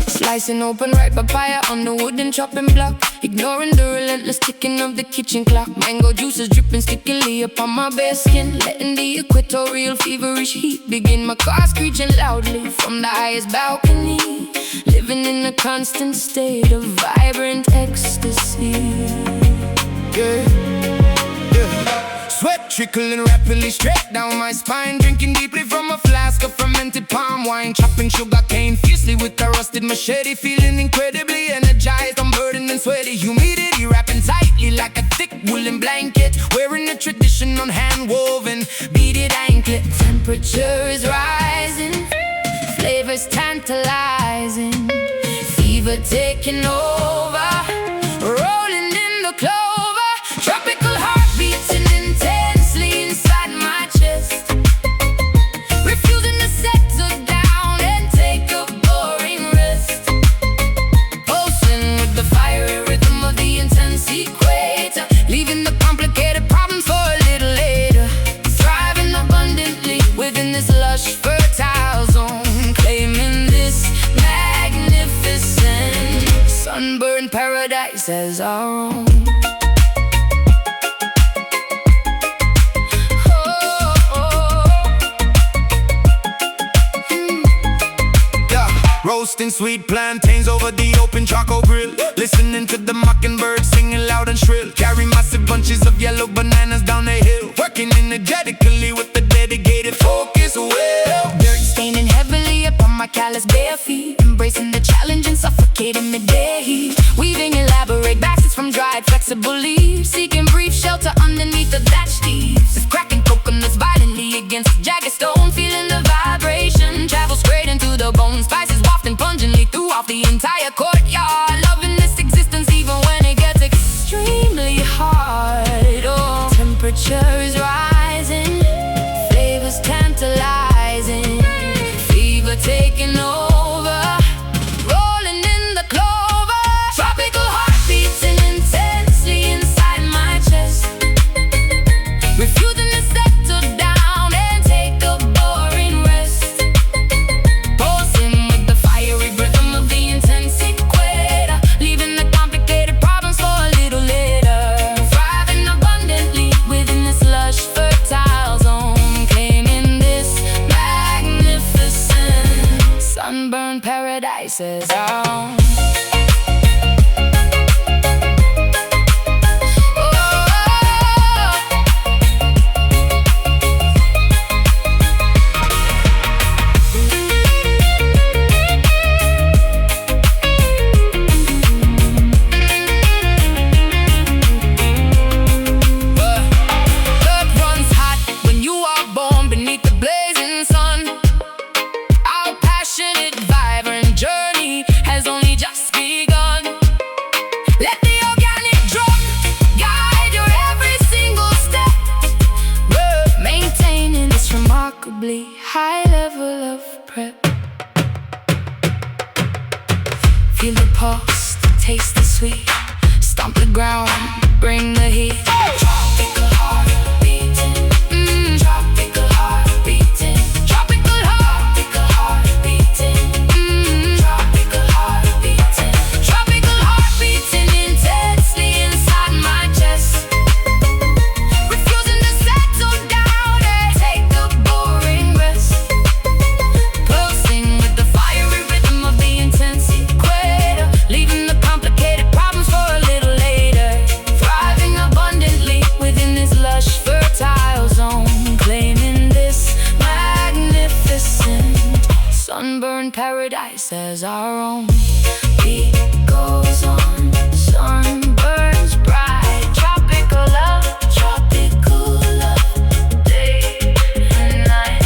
Slicing open ripe papaya on the wooden chopping block, ignoring the relentless ticking of the kitchen clock. Mango juices dripping stickily upon my bare skin, letting the equatorial feverish heat begin. My car screeching loudly from the highest balcony, living in a constant state of vibrant ecstasy. Yeah, yeah. Sweat trickling rapidly straight down my spine. Drinking deeply from a flask of fermented palm wine. Chopping sugar cane fiercely with a rusted machete. Feeling incredibly energized, unburdened and sweaty. Humidity wrapping tightly like a thick woolen blanket. Wearing a traditional hand-woven beaded anklet. Temperature is rising, flavors tantalizing. Fever taking over, rolling in the clover. Tropical heart beating intensely inside my chest. Refusing to settle down and take a boring rest. Pulsing with the fiery rhythm of the intense equator. Leaving the complicated problems for a little later. Thriving abundantly within this lush, fertile zone. Claiming this magnificent sunburned paradise as our own. Roasting sweet plantains over the open charcoal grill. Listening to the mockingbirds singing loud and shrill. Carry massive bunches of yellow bananas down the hill. Working energetically with the dedicated focus will. Dirt staining heavily upon my callous bare feet. Embracing the challenge and suffocating midday heat. Weaving elaborate baskets from dried flexible leaves. Seeking brief shelter underneath the thatched eaves. With cracking coconuts violently against jagged stone. Feeling the vibration travel straight into the bone. Spices wafting pungently throughout the entire courtyard. Loving this existence even when it gets extremely hard. Oh, temperature is rising, flavors tantalizing. Fever taking over, rolling in the clover. Tropical heart beating intensely inside my chest. Refusing to settle down and take a boring rest. Pulsing with the fiery rhythm of the intense equator. Leaving the complicated problems for a little later. Thriving abundantly within this lush, fertile zone. Claiming this magnificent sunburned paradise as our own. High level of prep. Feel the pulse, taste the sweet. Stomp the ground, bring the heat. Tropical heart beating. Tropical heart beating. Tropical heart, tropical heart beating. Tropical heart beating. Tropical heart beating intensely inside my chest. Refusing to settle down and take a boring rest. Pulsing with the fiery rhythm of the intense equator. Leaving the complicated problems for a little later. Thriving abundantly within this lush, fertile zone. Claiming this magnificent sunburned paradise as our own. Beat goes on, sun burns bright. Tropical love, day and night.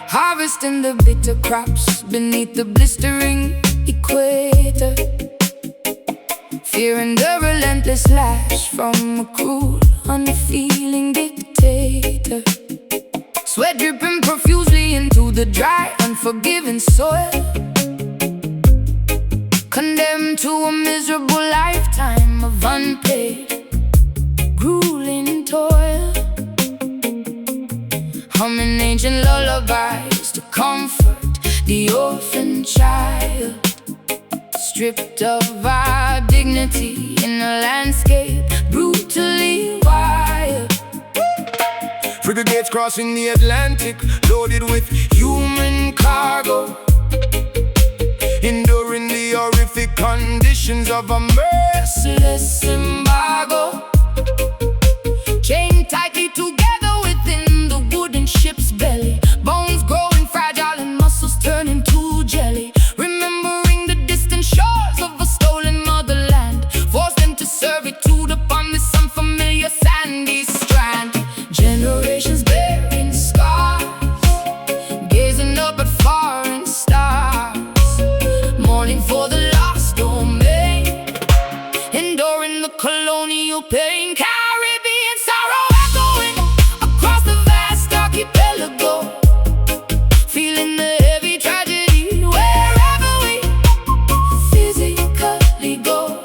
Harvesting the bitter crops beneath the blistering equator. fearing the relentless lash from a cruel, unfeeling dictator. Sweat dripping profusely into the dry, unforgiving soil, condemned to a miserable lifetime of unpaid, grueling toil. Humming ancient lullabies to comfort the orphan child, stripped of our dignity in a landscape brutally wild. Frigates crossing the Atlantic, loaded with human cargo, enduring the horrific conditions of a merciless embargo. Chained tightly together within the wooden ship's belly, bones growing fragile and muscles turning to jelly. Remembering the distant shores of a stolen motherland, forced them to servitude upon this unfamiliar sandy strand. Generations bearing scars, gazing up at foreign stars, mourning for the lost domain, enduring the colonial pain. Caribbean sorrow echoing across the vast archipelago, feeling the heavy tragedy wherever we physically go.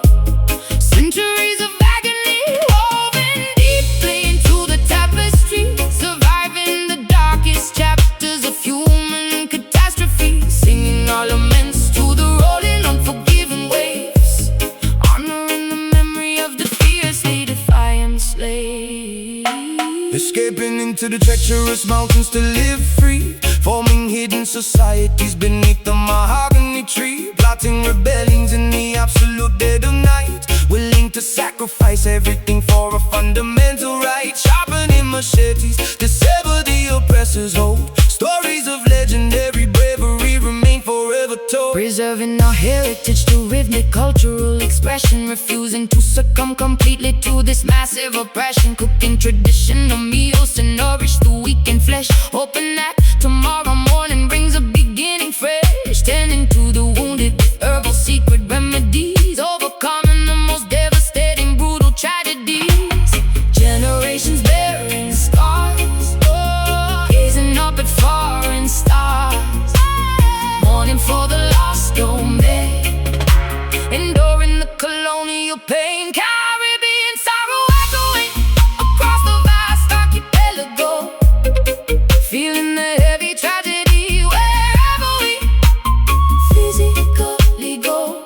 Centuries of agony woven deeply into the tapestry, surviving the darkest chapters of human catastrophe, singing our laments to the rolling, unforgiving waves, honoring the memory of the fiercely defiant slaves. Escaping into the treacherous mountains to live free, forming hidden societies beneath the mahogany tree, plotting rebellions in the absolute dead of night, willing to sacrifice everything for a fundamental right, sharpening machetes to sever the oppressor's hold. Stories of legendary bravery remain forever told, Preserving our heritage through rhythmic cultural expression, refusing to succumb completely to this massive oppression, cooking traditional meals to nourish the weak in flesh, hoping that tomorrow morning brings a beginning fresh, tending to the wounded with herbal secret remedies, overcoming the most devastating brutal tragedies. Generations bearing scars, gazing up at foreign stars, mourning for the lost domain, enduring the colonial pain. Caribbean sorrow echoing across the vast archipelago, feeling the heavy tragedy wherever we physically go.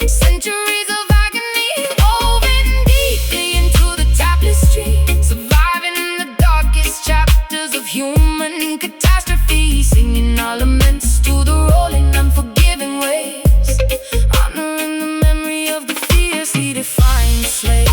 Centuries of agony woven deeply into the tapestry, surviving the darkest chapters of human catastrophe, singing our laments to the rolling, unforgiving waves, honoring the memory of the fiercely defiant slaves.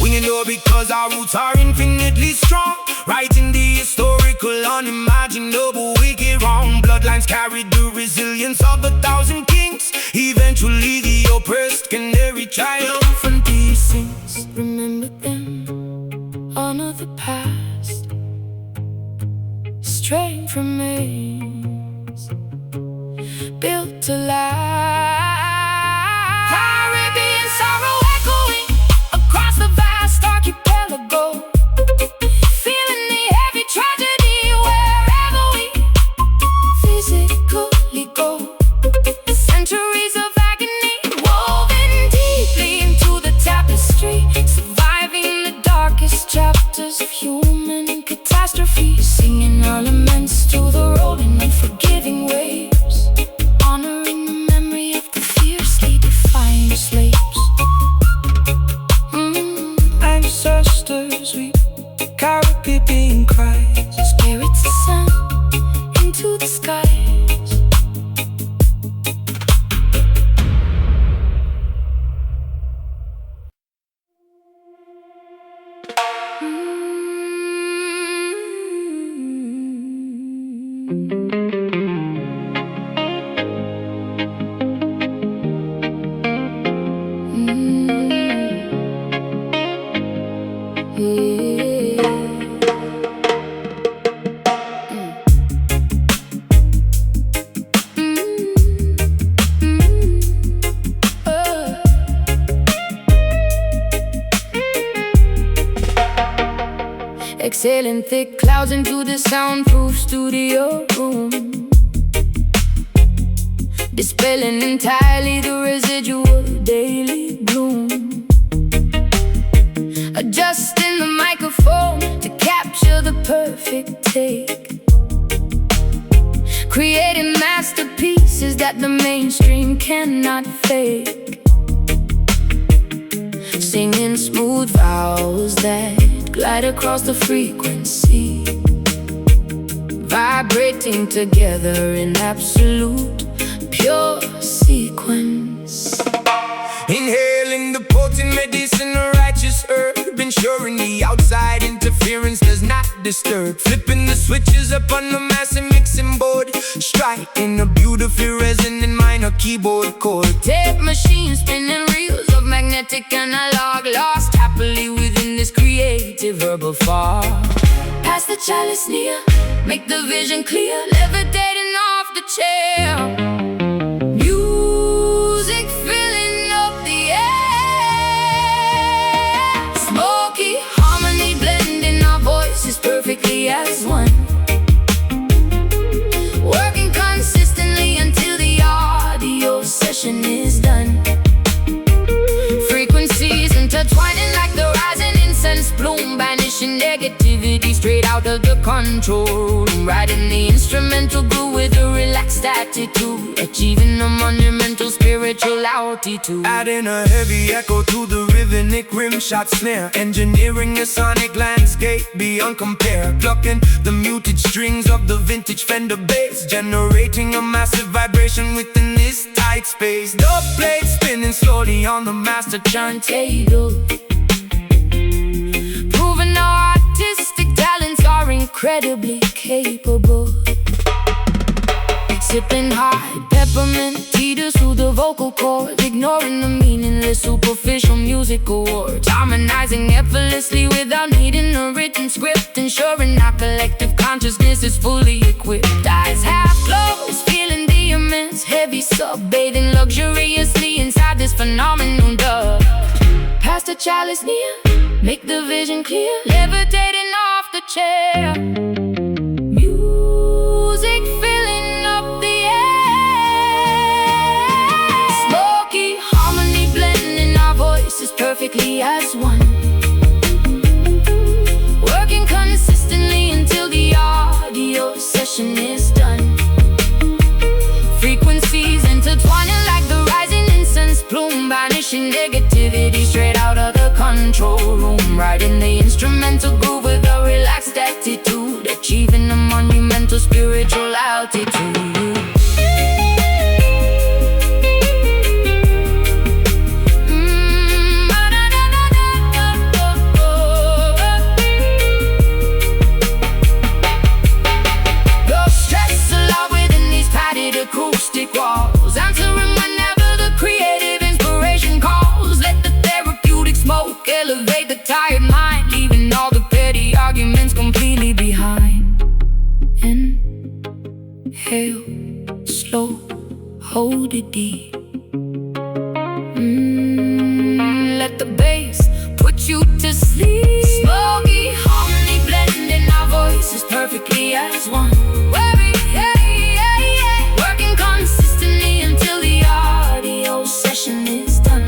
we know because our roots are infinitely strong, writing the historical, unimaginable, wicked wrong. Bloodlines carry the resilience of 1,000 kings, eventually the oppressed can carry triumphant Things, remember them, honor the past, strength remains, built to last. Caribbean sorrow echoing across the vast archipelago, feeling the heavy tragedy wherever we physically go. Centuries of agony woven deeply into the tapestry, surviving the darkest chapters of human catastrophe, singing our laments to the rolling, unforgiving waves, honoring the memory of the fiercely defiant slaves. ancestors weep, Caribbean cries, Spirits ascend into the skies. Mm. exhaling thick clouds into the soundproof studio room, dispelling entirely the residual daily gloom. Adjusting the microphone to capture the perfect take, creating masterpieces that the mainstream cannot fake. Singing smooth vowels that glide across the frequency, vibrating together in absolute pure sequence. Inhaling the potent medicine of righteous herb, ensuring the outside interference does not disturb. Flipping the switches up on the massive mixing board, striking a beautifully resonant minor keyboard chord. Tape machine spinning reels of magnetic analog, lost happily within this creative verbal fog. Pass the chalice near, make the vision clear, levitating off the chair. Music filling up the air, smoky harmony blending our voices perfectly as one, working consistently until the audio session is done. Frequencies intertwining like the rising incense plume, banishing negativity straight out of the control room. Riding the instrumental groove with a relaxed attitude, achieving a monumental spiritual altitude. Adding a heavy echo to the rhythmic rimshot snare, engineering a sonic landscape beyond compare. Plucking the muted strings of the vintage Fender bass, generating a massive vibration within this tight space. Dub plate spinning slowly on the master turntable, proving our artistic talents are incredibly capable. Sipping hard peppermint tea to soothe the vocal cords, ignoring the meaningless superficial music awards. Harmonizing effortlessly without needing a written script, ensuring our collective consciousness is fully equipped. Eyes half closed, feeling the immense heavy sub, bathing luxuriously inside this phenomenal dub. Pass the chalice near, make the vision clear, levitating off the chair. Music filling up the air, smoky harmony blending our voices perfectly as one, working consistently until the audio session is done. Frequencies intertwining like the rising incense plume, banishing negativity straight out of the control room. Riding the instrumental groove with a relaxed attitude, achieving a monumental spiritual altitude. The stress allowed within these padded acoustic walls, answering whenever the creative inspiration calls. Let the therapeutic smoke elevate the tired mind, leaving all the petty arguments completely behind. Inhale, slow, hold it deep. Let the bass put you to sleep. Smoky harmony blending our voices perfectly as one, working consistently until the audio session is done.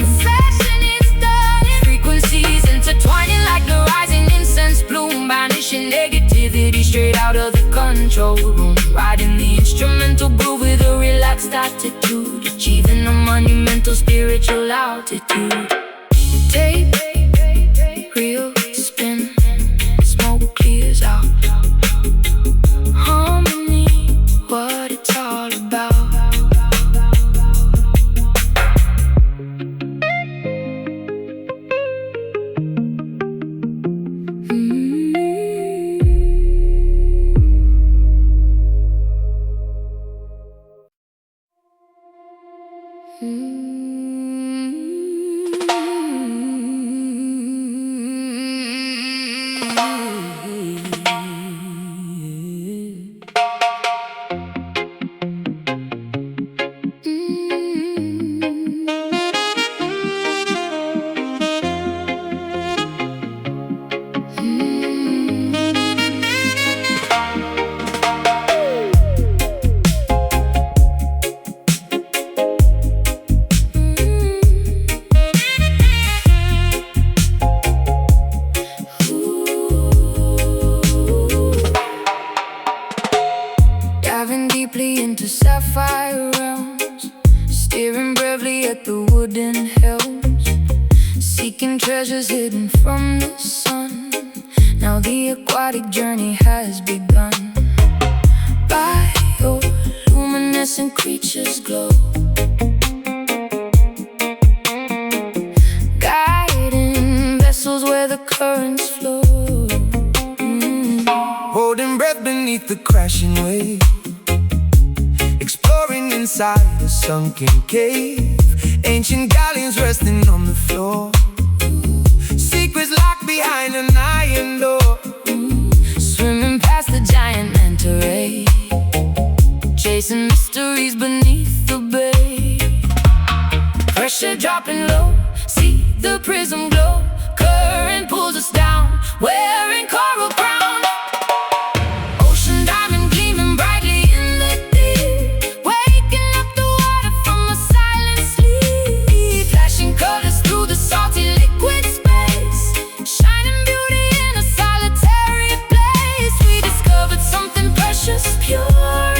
Frequencies intertwining like the rising incense plume, banishing negativity straight out of the control room. Riding the instrumental groove with a relaxed attitude, achieving a monumental spiritual altitude. Tape, reel, spin, smoke clears out. Harmony, what it's all about. treasures hidden from the sun. Now the aquatic journey has begun. Bioluminescent creatures glow, guiding vessels where the currents flow. Holding breath beneath the crashing wave, exploring inside a sunken cave. Ancient galleons resting on the floor, secrets locked behind an iron door. Swimming past the giant manta ray, chasing mysteries beneath the bay. Pressure dropping low, see the prism glow. Current pulls us down, wearing coral crown. Ocean diamond gleaming brightly in the deep, waking up the water from a silent sleep. Flashing colors through the salty liquid space, shining beauty in a solitary place. We discovered something precious, pure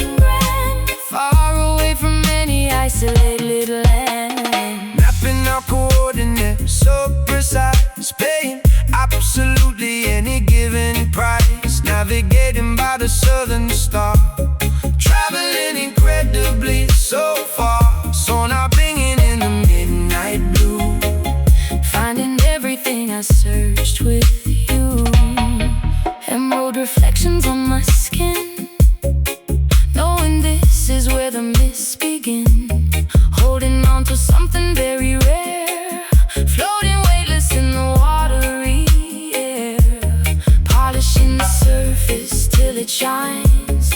and grand, far away from any isolated land. Mapping our coordinates so precise, paying absolutely any given price. Navigating by the southern star, traveling incredibly so far. Sonar bringing in the midnight blue, Finding everything I searched with you. Emerald reflections on my skin, knowing this is where the mists begin. Holding on to something very rare, floating weightless in the watery air. Polishing the surface till it shines,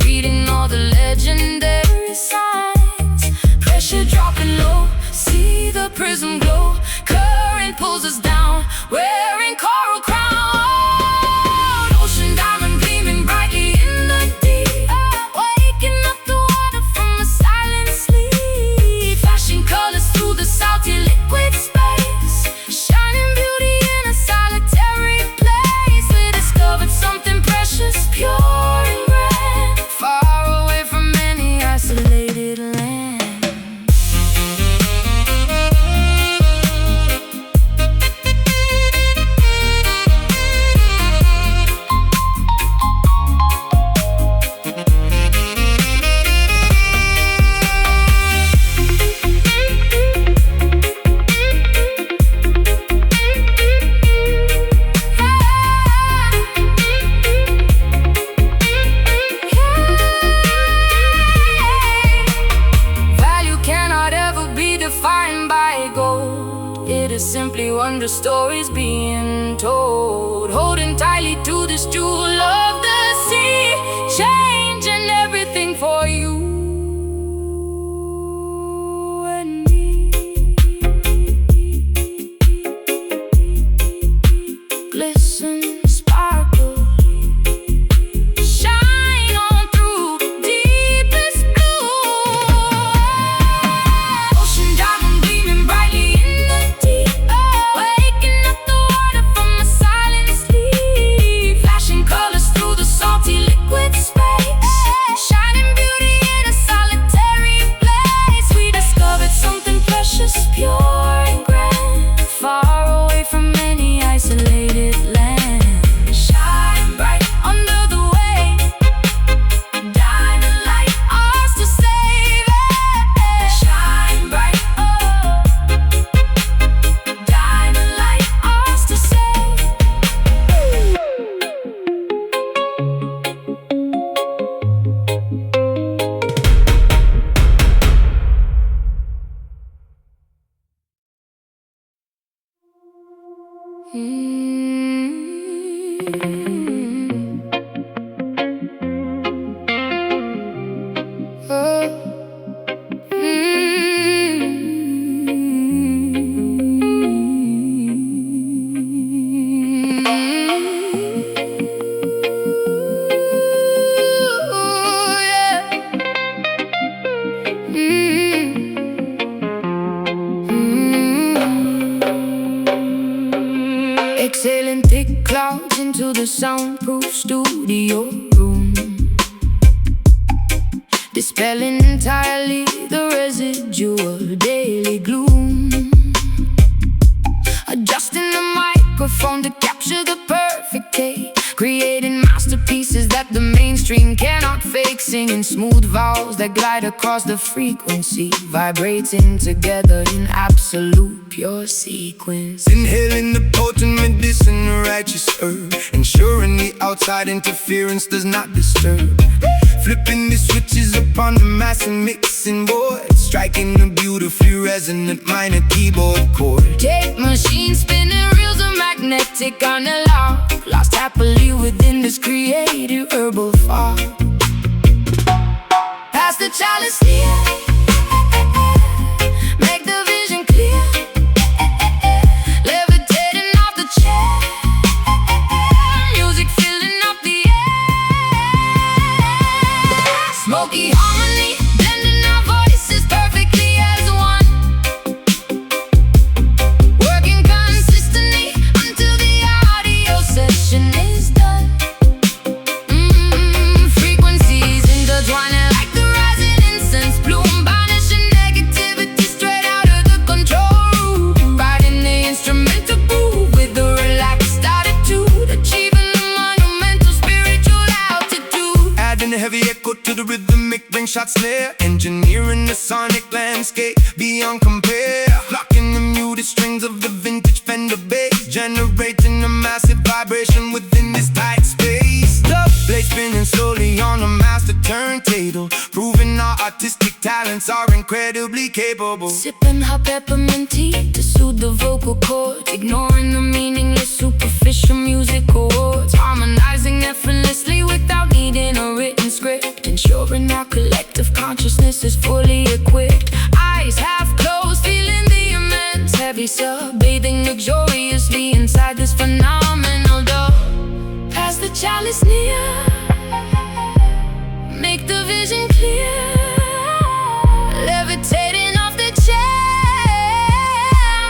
reading all the legendary signs. Pressure dropping low, see the prism glow. Current pulls us down, wearing coral crown. Ocean diamond gleaming brightly in the deep, waking up the water from a silent sleep. Flashing colors through the salty liquid space, shining beauty in a solitary place. We discovered something precious, pure and grand, far away from any isolated land. Value cannot ever be defined by gold. It is simply wonder stories being told. Holding tightly to this jewel of the sea, changing everything for you and me. Glisten, sparkle, shine on through deepest blue. Ocean diamond gleaming brightly in the deep, waking up the water from a silent sleep. Flashing colors through the salty liquid space, shining beauty in a solitary place. We discovered something precious, pure and grand, far away from any isolated land. Shine bright under the wave, diamond light, ours to save it. Shine bright, oh, diamond light, ours to save. Exhaling thick clouds into the soundproof studio room, dispelling entirely the residual daily gloom. Adjusting microphone to capture the perfect take, creating masterpieces that the mainstream cannot fake, singing smooth vowels that glide across the frequency, vibrating together in absolute pure sequence. Inhaling the potent medicine, a righteous herb, ensuring the outside interference does not disturb. Flipping the switches upon the massive mixing board, striking the beautifully resonant minor keyboard chord. Tape machine spinning, reels are magnetic on the loud, lost happily within this creative herbal fog. Pass the chalice near, make the vision clear, levitating off the chair, music filling up the air. Smoky harmony, blending our voices perfectly as one, working consistently until the audio session is done. Frequencies intertwining like the rising incense plume, banishing negativity straight out of the control room, riding the instrumental groove with a relaxed attitude, achieving the monumental spiritual altitude. Adding a heavy echo to the rhythmic ring shot snare, engineering the sonic landscape beyond compare, locking the muted strings of the vintage Fender bass, generating a massive vibration within this tight space. The blade spinning slowly on a master turntable, proving our artistic talents are incredibly capable. Sipping hot peppermint tea to soothe the vocal cords, ignoring the meaningless superficial music chords, harmonizing effortlessly without needing a written script, ensuring our collective consciousness is fully equipped. Eyes half closed, feeling the immense heavy sub, bathing luxuriously inside this phenomenal dove. Pass the chalice near, make the vision clear, levitating off the chair,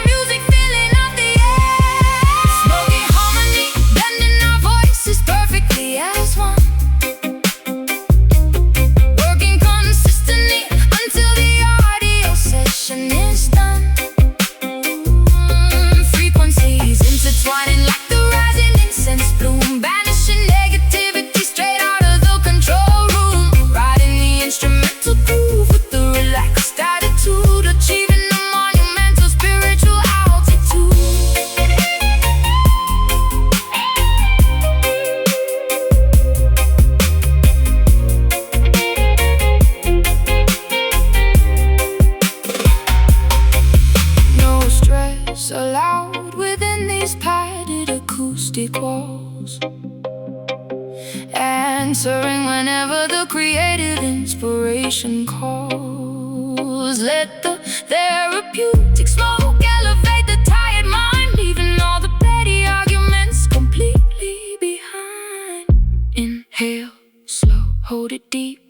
music filling up the air. Smoky harmony, blending our voices perfectly as one, working consistently until the audio session is done. Frequencies intertwining like the rising incense plume, banishing negativity straight out of the control room, riding the instrumental groove with the relaxed attitude, achieving the monumental spiritual altitude. No stress allowed within these padded acoustic walls, answering whenever the creative inspiration calls. Let the therapeutic smoke elevate the tired mind, leaving all the petty arguments completely behind. Inhale slow, hold it deep,